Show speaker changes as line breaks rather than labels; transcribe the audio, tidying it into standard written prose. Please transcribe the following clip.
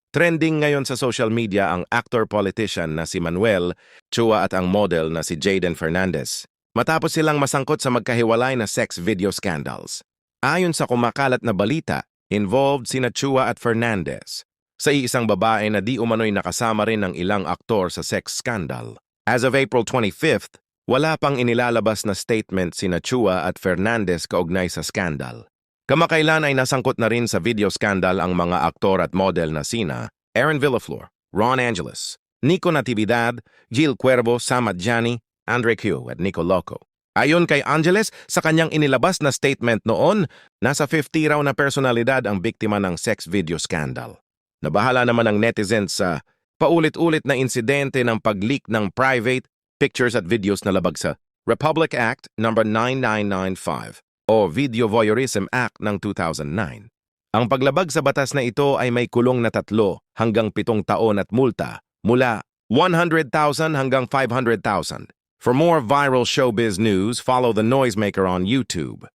Trending ngayon sa social media ang actor-politician na si Manuel Chua at ang model na si Jayden Fernandez. Matapos silang masangkot sa magkahiwalay na sex video scandals. Ayon sa kumakalat na balita, involved sina Chua at Fernandez sa iisang babae na di umano'y nakasama rin ng ilang aktor sa sex scandal. As of April 25th, wala pang inilalabas na statement sina Chua at Fernandez kaugnay sa scandal. Kamakailan ay nasangkot na rin sa video scandal ang mga aktor at model na sina Aaron Villaflor, Ron Angeles, Nico Natividad, Jill Cuervo, Sam Adjani, Andre Q at Nico Loco. Ayon kay Angeles, sa kanyang inilabas na statement noon, nasa 50 raw na personalidad ang biktima ng sex video scandal. Nabahala naman ang netizens sa paulit-ulit na insidente ng pag-leak ng private pictures at videos na labag sa Republic Act No. 9995 o Video Voyeurism Act ng 2009. Ang paglabag sa batas na ito ay may kulong na 3 hanggang 7 taon at multa mula 100,000 hanggang 500,000. For more viral showbiz news, follow The Noisemaker on YouTube.